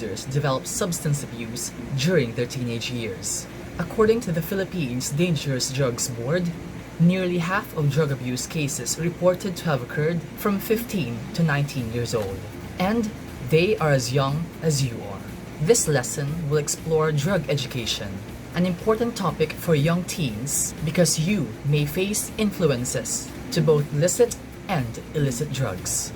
users develop substance abuse during their teenage years. According to the Philippines Dangerous Drugs Board, nearly half of drug abuse cases reported to have occurred from 15 to 19 years old, and they are as young as you are. This lesson will explore drug education, an important topic for young teens because you may face influences to both licit and illicit drugs.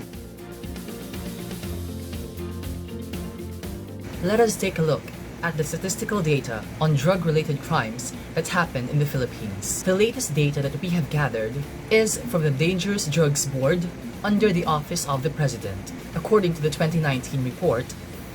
Let us take a look at the statistical data on drug-related crimes that happen in the Philippines. The latest data that we have gathered is from the Dangerous Drugs Board under the Office of the President. According to the 2019 report,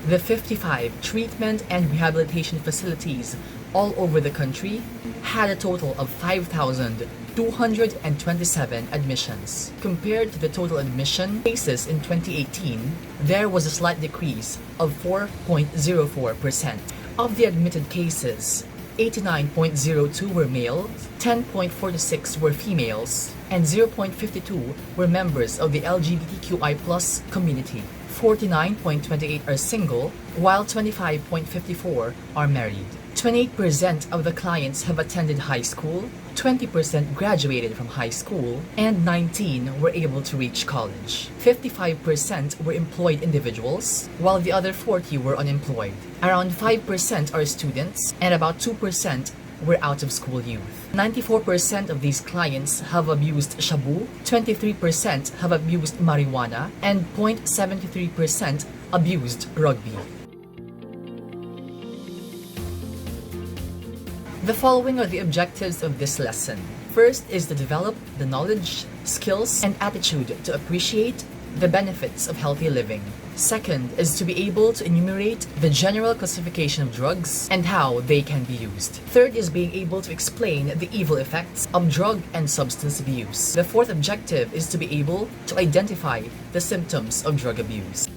the 55 treatment and rehabilitation facilities all over the country had a total of 5,227 admissions. Compared to the total admission cases in 2018, there was a slight decrease of 4.04%. Of the admitted cases, 89.02 were male, 10.46 were females, and 0.52 were members of the LGBTQI+ community. 49.28 are single, while 25.54 are married. 28% of the clients have attended high school, 20% graduated from high school, and 19 were able to reach college. 55% were employed individuals, while the other 40 were unemployed. Around 5% are students, and about 2% were out-of-school youth. 94% of these clients have abused shabu, 23% have abused marijuana, and 0.73% abused rugby. The following are the objectives of this lesson. First is to develop the knowledge, skills, and attitude to appreciate the benefits of healthy living. Second is to be able to enumerate the general classification of drugs and how they can be used. Third is being able to explain the evil effects of drug and substance abuse. The fourth objective is to be able to identify the symptoms of drug abuse.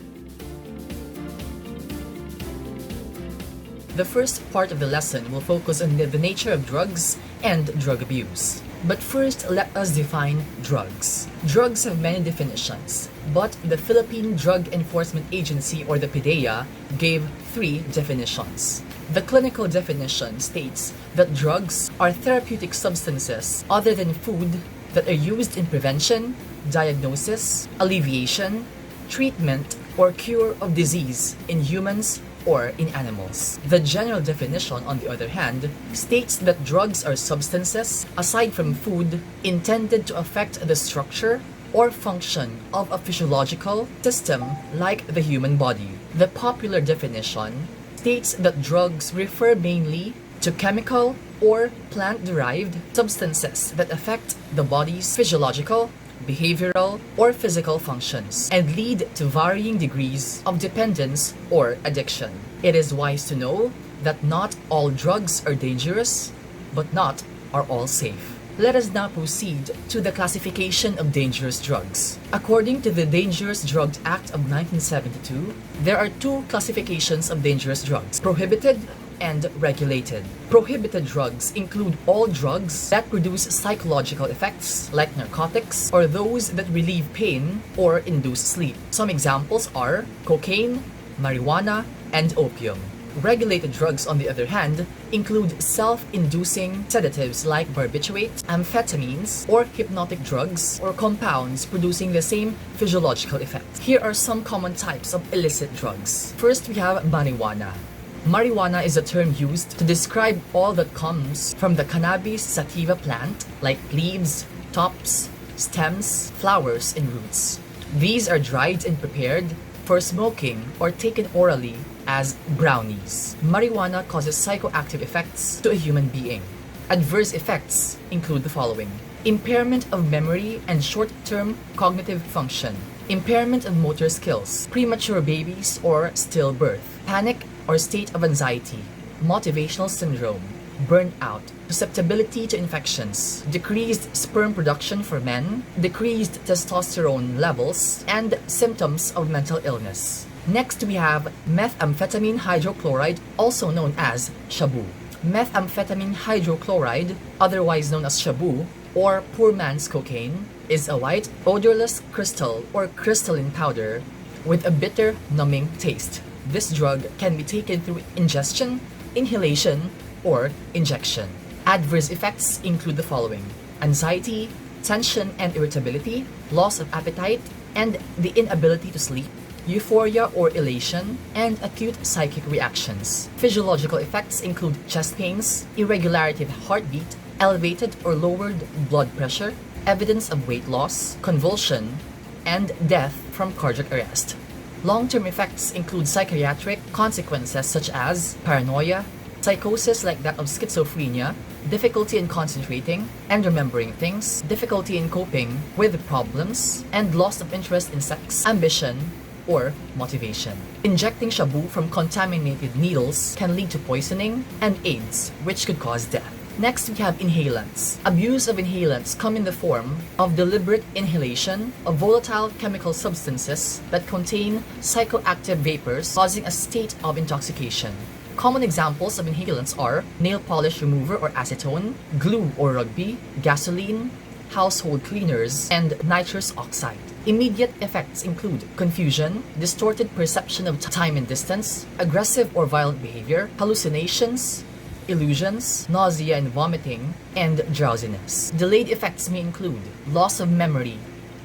The first part of the lesson will focus on the nature of drugs and drug abuse. But first, let us define drugs. Drugs have many definitions, but the Philippine Drug Enforcement Agency, or the PDEA, gave 3 definitions. The clinical definition states that drugs are therapeutic substances other than food that are used in prevention, diagnosis, alleviation, treatment, or cure of disease in humans or in animals. The general definition, on the other hand, states that drugs are substances, aside from food, intended to affect the structure or function of a physiological system like the human body. The popular definition states that drugs refer mainly to chemical or plant-derived substances that affect the body's physiological, behavioral, or physical functions and lead to varying degrees of dependence or addiction. It is wise to know that not all drugs are dangerous, but not are all safe. Let us now proceed to the classification of dangerous drugs. According to the Dangerous Drugs Act of 1972, there are 2 classifications of dangerous drugs: prohibited and regulated. Prohibited drugs include all drugs that produce psychological effects like narcotics or those that relieve pain or induce sleep. Some examples are cocaine, marijuana, and opium. Regulated drugs, on the other hand, include self-inducing sedatives like barbiturate, amphetamines, or hypnotic drugs or compounds producing the same physiological effects. Here are some common types of illicit drugs. First, we have marijuana. Marijuana is a term used to describe all that comes from the cannabis sativa plant, like leaves, tops, stems, flowers, and roots. These are dried and prepared for smoking or taken orally as brownies. Marijuana causes psychoactive effects to a human being. Adverse effects include the following: impairment of memory and short-term cognitive function, impairment of motor skills, premature babies or stillbirth, panic or state of anxiety, motivational syndrome, burnout, susceptibility to infections, decreased sperm production for men, decreased testosterone levels, and symptoms of mental illness. Next, we have methamphetamine hydrochloride, also known as shabu. Methamphetamine hydrochloride, otherwise known as shabu, or poor man's cocaine, is a white, odorless crystal or crystalline powder with a bitter, numbing taste. This drug can be taken through ingestion, inhalation, or injection. Adverse effects include the following: anxiety, tension and irritability, loss of appetite, and the inability to sleep, euphoria or elation, and acute psychic reactions. Physiological effects include chest pains, irregularity of heartbeat, elevated or lowered blood pressure, evidence of weight loss, convulsion, and death from cardiac arrest. Long-term effects include psychiatric consequences such as paranoia, psychosis like that of schizophrenia, difficulty in concentrating and remembering things, difficulty in coping with problems, and loss of interest in sex, ambition, or motivation. Injecting shabu from contaminated needles can lead to poisoning and AIDS, which could cause death. Next, we have inhalants. Abuse of inhalants come in the form of deliberate inhalation of volatile chemical substances that contain psychoactive vapors, causing a state of intoxication. Common examples of inhalants are nail polish remover or acetone, glue or rugby, gasoline, household cleaners, and nitrous oxide. Immediate effects include confusion, distorted perception of time and distance, aggressive or violent behavior, hallucinations, illusions, nausea and vomiting, and drowsiness. Delayed effects may include loss of memory,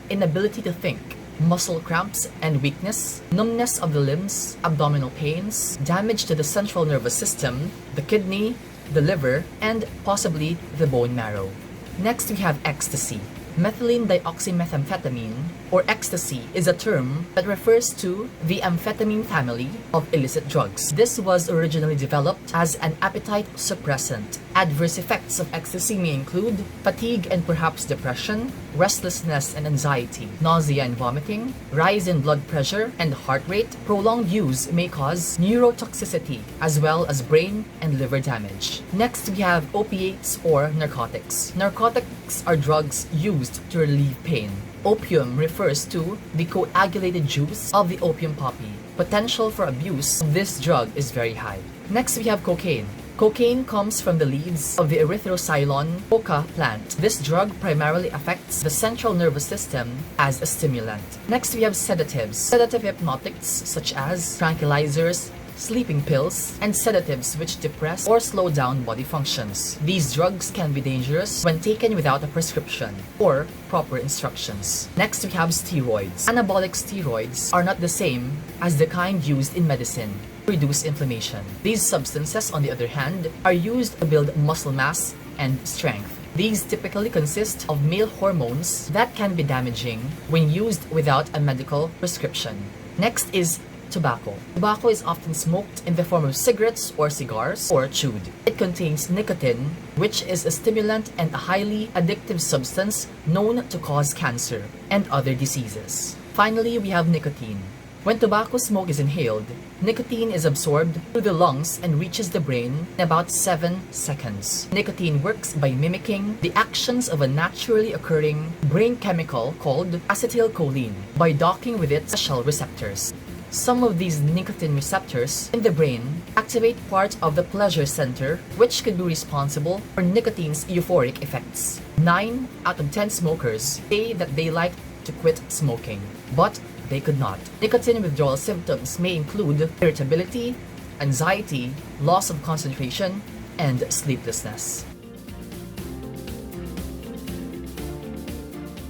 inability to think, muscle cramps and weakness, numbness of the limbs, abdominal pains, damage to the central nervous system, the kidney, the liver, and possibly the bone marrow. Next, we have ecstasy. Methylene dioxymethamphetamine, or ecstasy, is a term that refers to the amphetamine family of illicit drugs. This was originally developed as an appetite suppressant. Adverse effects of ecstasy may include fatigue and perhaps depression, restlessness and anxiety, nausea and vomiting, rise in blood pressure and heart rate. Prolonged use may cause neurotoxicity as well as brain and liver damage. Next, we have opiates or narcotics. Narcotics are drugs used to relieve pain. Opium refers to the coagulated juice of the opium poppy. Potential for abuse of this drug is very high. Next, we have cocaine. Cocaine comes from the leaves of the erythrocylon coca plant. This drug primarily affects the central nervous system as a stimulant. Next, we have sedatives. Sedative hypnotics such as tranquilizers, sleeping pills, and sedatives which depress or slow down body functions. These drugs can be dangerous when taken without a prescription or proper instructions. Next, we have steroids. Anabolic steroids are not the same as the kind used in medicine to reduce inflammation. These substances, on the other hand, are used to build muscle mass and strength. These typically consist of male hormones that can be damaging when used without a medical prescription. Next is tobacco. Tobacco is often smoked in the form of cigarettes or cigars or chewed. It contains nicotine, which is a stimulant and a highly addictive substance known to cause cancer and other diseases. Finally, we have nicotine. When tobacco smoke is inhaled, nicotine is absorbed through the lungs and reaches the brain in about 7 seconds. Nicotine works by mimicking the actions of a naturally occurring brain chemical called acetylcholine by docking with its special receptors. Some of these nicotine receptors in the brain activate part of the pleasure center, which could be responsible for nicotine's euphoric effects. 9 out of 10 smokers say that they like to quit smoking, but they could not. Nicotine withdrawal symptoms may include irritability, anxiety, loss of concentration, and sleeplessness.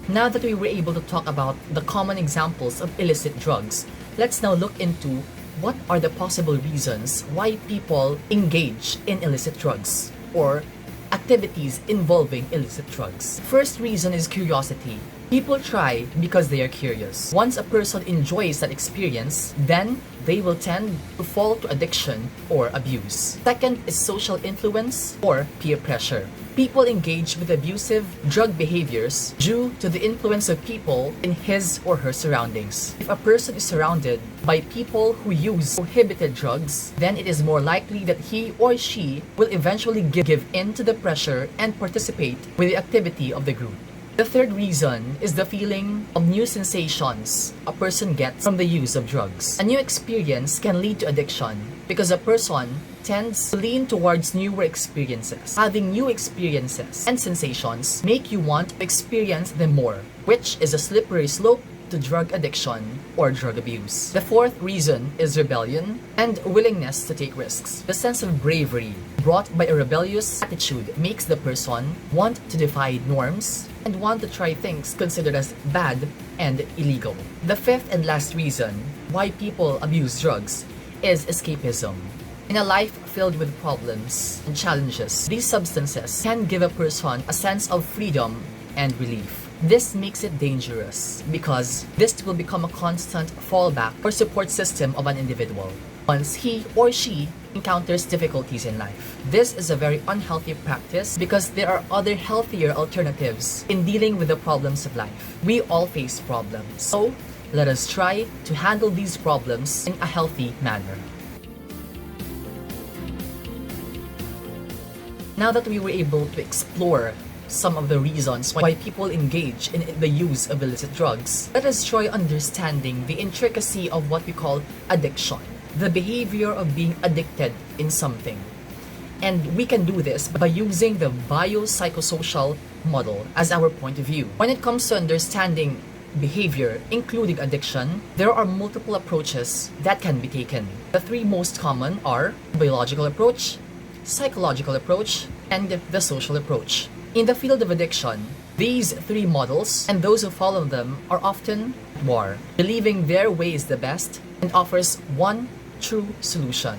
Now that we were able to talk about the common examples of illicit drugs, let's now look into what are the possible reasons why people engage in illicit drugs or activities involving illicit drugs. First reason is curiosity. People try because they are curious. Once a person enjoys that experience, then they will tend to fall to addiction or abuse. Second is social influence or peer pressure. People engage with abusive drug behaviors due to the influence of people in his or her surroundings. If a person is surrounded by people who use prohibited drugs, then it is more likely that he or she will eventually give in to the pressure and participate with the activity of the group. The third reason is the feeling of new sensations a person gets from the use of drugs. A new experience can lead to addiction because a person tends to lean towards newer experiences. Having new experiences and sensations make you want to experience them more, which is a slippery slope to drug addiction or drug abuse. The fourth reason is rebellion and willingness to take risks. The sense of bravery brought by a rebellious attitude makes the person want to defy norms and want to try things considered as bad and illegal. The fifth and last reason why people abuse drugs is escapism. In a life filled with problems and challenges, these substances can give a person a sense of freedom and relief. This makes it dangerous because this will become a constant fallback or support system of an individual once he or she encounters difficulties in life. This is a very unhealthy practice because there are other healthier alternatives in dealing with the problems of life. We all face problems, so let us try to handle these problems in a healthy manner. Now that we were able to explore some of the reasons why people engage in the use of illicit drugs, let us try understanding the intricacy of what we call addiction, the behavior of being addicted in something. And we can do this by using the BioPsychosocial Model as our point of view. When it comes to understanding behavior, including addiction, there are multiple approaches that can be taken. The three most common are biological approach, psychological approach, and the social approach. In the field of addiction, these three models and those who follow them are often at war, believing their way is the best and offers one true solution.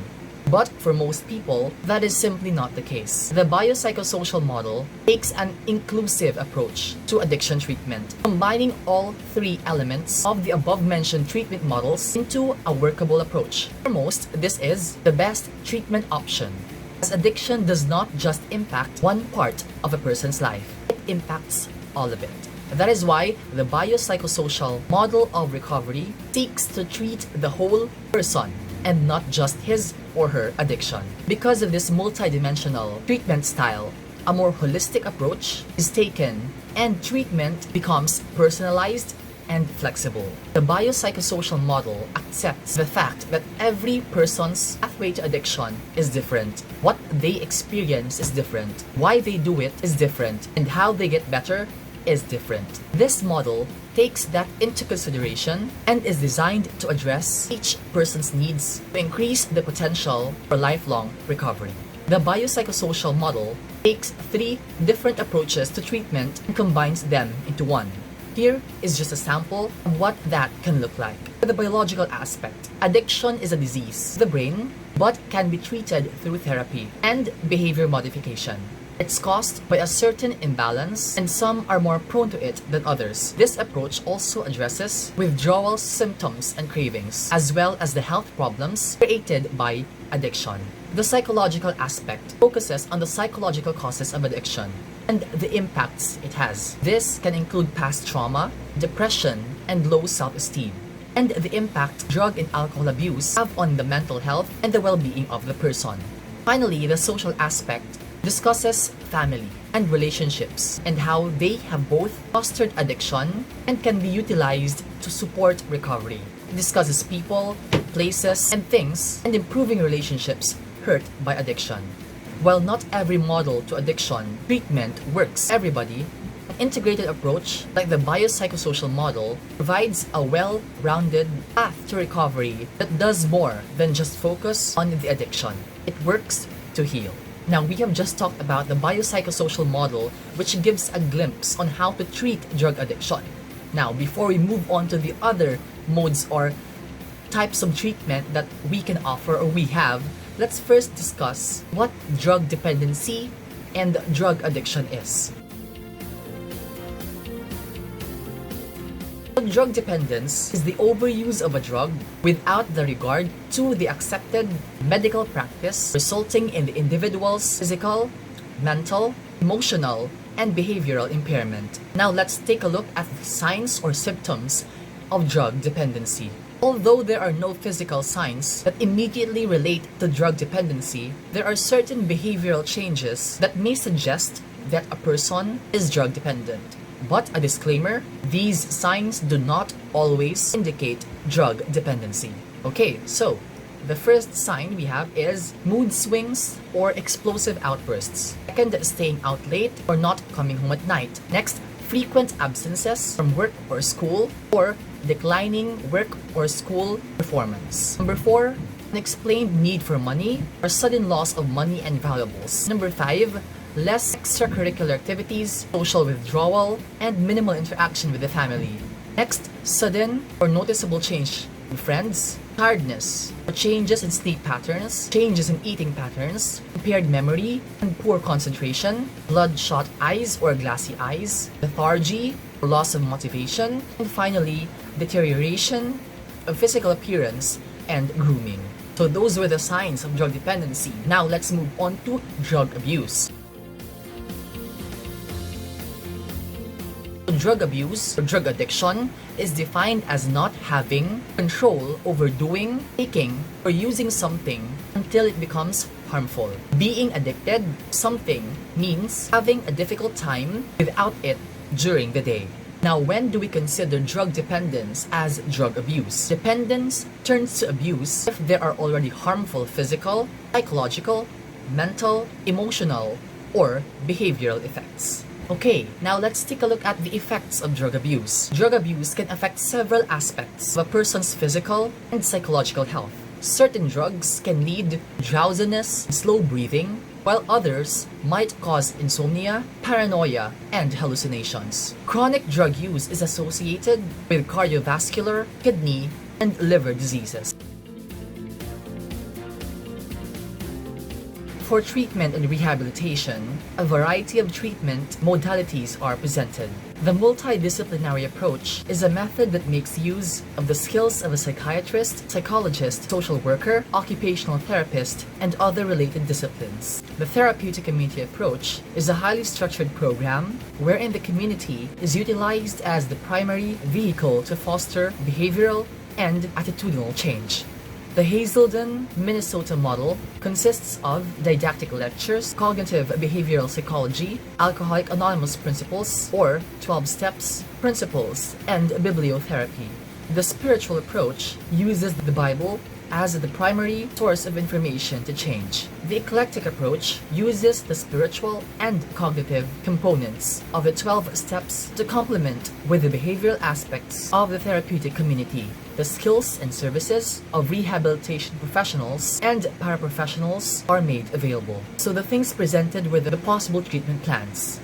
But for most people, that is simply not the case. The biopsychosocial model takes an inclusive approach to addiction treatment, combining all three elements of the above-mentioned treatment models into a workable approach. For most, this is the best treatment option, as addiction does not just impact one part of a person's life, it impacts all of it. That is why the biopsychosocial model of recovery seeks to treat the whole person and not just his or her addiction. Because of this multidimensional treatment style, a more holistic approach is taken and treatment becomes personalized and flexible. The biopsychosocial model accepts the fact that every person's pathway to addiction is different. What they experience is different. Why they do it is different. And how they get better is different. This model takes that into consideration and is designed to address each person's needs to increase the potential for lifelong recovery. The biopsychosocial model takes three different approaches to treatment and combines them into one. Here is just a sample of what that can look like. For the biological aspect, addiction is a disease of the brain, but can be treated through therapy and behavior modification. It's caused by a certain imbalance, and some are more prone to it than others. This approach also addresses withdrawal symptoms and cravings, as well as the health problems created by addiction. The psychological aspect focuses on the psychological causes of addiction and the impacts it has. This can include past trauma, depression, and low self-esteem, and the impact drug and alcohol abuse have on the mental health and the well-being of the person. Finally, the social aspect discusses family and relationships and how they have both fostered addiction and can be utilized to support recovery. It discusses people, places, and things, and improving relationships hurt by addiction. While not every model to addiction treatment works for everybody, an integrated approach like the biopsychosocial model provides a well-rounded path to recovery that does more than just focus on the addiction. It works to heal. Now, we have just talked about the biopsychosocial model, which gives a glimpse on how to treat drug addiction. Now, before we move on to the other modes or types of treatment that we can offer or we have, let's first discuss what drug dependency and drug addiction is. Drug dependence is the overuse of a drug without the regard to the accepted medical practice, resulting in the individual's physical, mental, emotional, and behavioral impairment. Now let's take a look at the signs or symptoms of drug dependency. Although there are no physical signs that immediately relate to drug dependency, there are certain behavioral changes that may suggest that a person is drug dependent. But a disclaimer, these signs do not always indicate drug dependency. Okay, so the first sign we have is mood swings or explosive outbursts. Second, staying out late or not coming home at night. Next, frequent absences from work or school or declining work or school performance. Number 4, unexplained need for money or sudden loss of money and valuables. Number 5, less extracurricular activities, social withdrawal, and minimal interaction with the family. Next, sudden or noticeable change in friends, tiredness, or changes in sleep patterns, changes in eating patterns, impaired memory and poor concentration, bloodshot eyes or glassy eyes, lethargy or loss of motivation, and finally, deterioration of physical appearance and grooming. So those were the signs of drug dependency. Now let's move on to drug abuse. Drug abuse or drug addiction is defined as not having control over doing, taking, or using something until it becomes harmful. Being addicted to something means having a difficult time without it during the day. Now, when do we consider drug dependence as drug abuse? Dependence turns to abuse if there are already harmful physical, psychological, mental, emotional, or behavioral effects. Okay, now let's take a look at the effects of drug abuse. Drug abuse can affect several aspects of a person's physical and psychological health. Certain drugs can lead to drowsiness, slow breathing, while others might cause insomnia, paranoia, and hallucinations. Chronic drug use is associated with cardiovascular, kidney, and liver diseases. For treatment and rehabilitation, a variety of treatment modalities are presented. The multidisciplinary approach is a method that makes use of the skills of a psychiatrist, psychologist, social worker, occupational therapist, and other related disciplines. The therapeutic community approach is a highly structured program wherein the community is utilized as the primary vehicle to foster behavioral and attitudinal change. The Hazelden, Minnesota model consists of didactic lectures, cognitive behavioral psychology, Alcoholic Anonymous principles, or 12 steps, principles, and bibliotherapy. The spiritual approach uses the Bible as the primary source of information to change. The eclectic approach uses the spiritual and cognitive components of the 12 steps to complement with the behavioral aspects of the therapeutic community. The skills and services of rehabilitation professionals and paraprofessionals are made available. So the things presented with the possible treatment plans.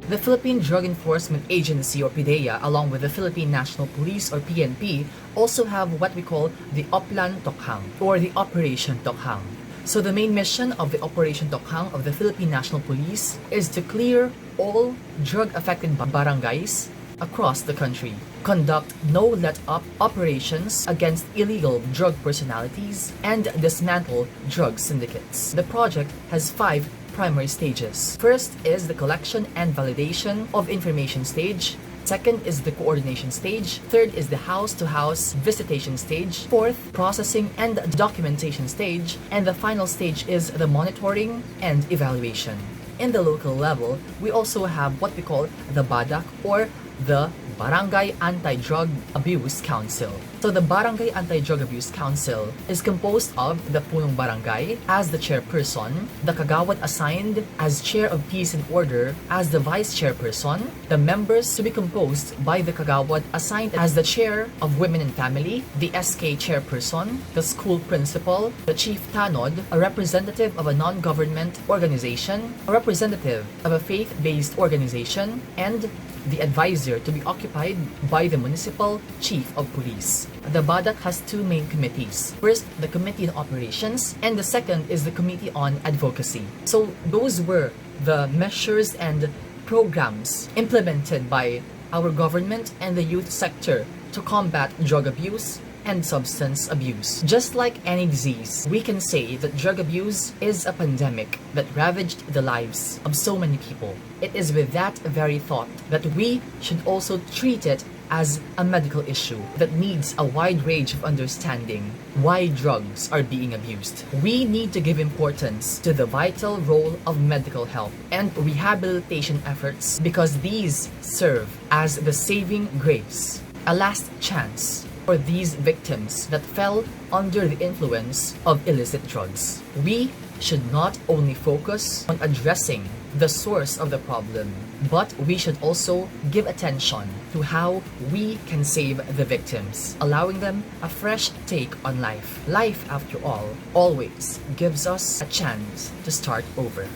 The Philippine Drug Enforcement Agency or PDEA along with the Philippine National Police or PNP also have what we call the Oplan Tokhal or the Operation Tokhal. So the main mission of the Operation Tokhal of the Philippine National Police is to clear all drug-affected barangays across the country, conduct no-let-up operations against illegal drug personalities, and dismantle drug syndicates. The project has 5 primary stages. First is the collection and validation of information stage. Second is the coordination stage. Third is the house-to-house visitation stage. Fourth, processing and documentation stage. And the final stage is the monitoring and evaluation. In the local level, we also have what we call the BADAC or the Barangay Anti-Drug Abuse Council. So the Barangay Anti-Drug Abuse Council is composed of the Punong Barangay as the chairperson, the Kagawad assigned as chair of peace and order as the vice chairperson, the members to be composed by the Kagawad assigned as the chair of women and family, the SK chairperson, the school principal, the chief tanod, a representative of a non-government organization, a representative of a faith-based organization, and the advisor to be occupied by the municipal chief of police. The BADAC has 2 main committees. First, the Committee on Operations, and the second is the Committee on Advocacy. So those were the measures and programs implemented by our government and the youth sector to combat drug abuse and substance abuse. Just like any disease, we can say that drug abuse is a pandemic that ravaged the lives of so many people. It is with that very thought that we should also treat it as a medical issue that needs a wide range of understanding why drugs are being abused. We need to give importance to the vital role of medical health and rehabilitation efforts because these serve as the saving grace, a last chance for these victims that fell under the influence of illicit drugs. We should not only focus on addressing the source of the problem, but we should also give attention to how we can save the victims, allowing them a fresh take on life. Life, after all, always gives us a chance to start over.